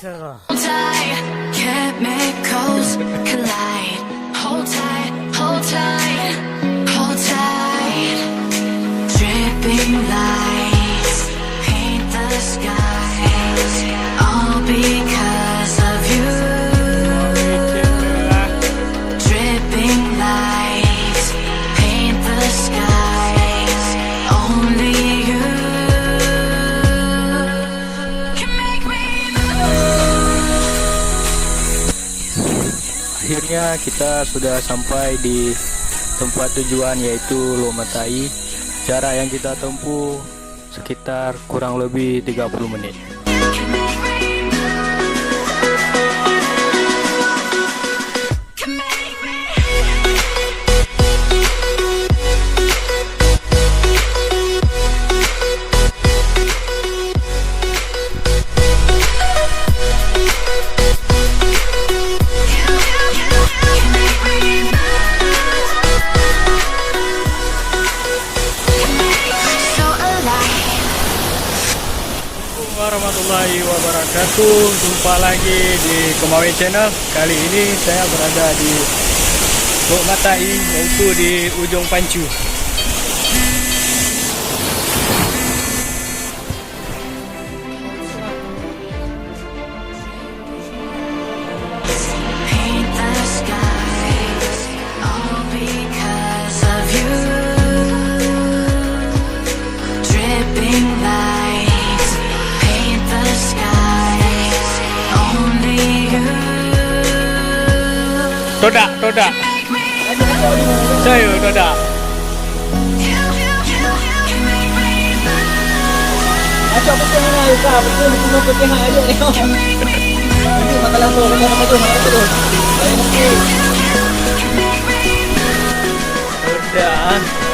cerah. Chemicals collide. Hold tight, hold tight, hold tight. Dripping lights paint the skies, all because of you. Dripping lights paint the skies, only you can make me Akhirnya kita sudah sampai di tempat tujuan, yaitu Lomatai. Jarak yang kita tempuh sekitar kurang lebih 30 menit. Warahmatullahi wabarakatuh. Jumpa lagi di Kemawe Channel. Kali ini saya berada di Lomatai, yaitu di ujung pancu. paint the skies, all because of you. Dripping lights paint the skies, only you. Todak. Saya todak. Macam betul mana Yuka, betul cuma putihah aja ni. Nanti makan lampu, makan betul. Baik nanti. Todak.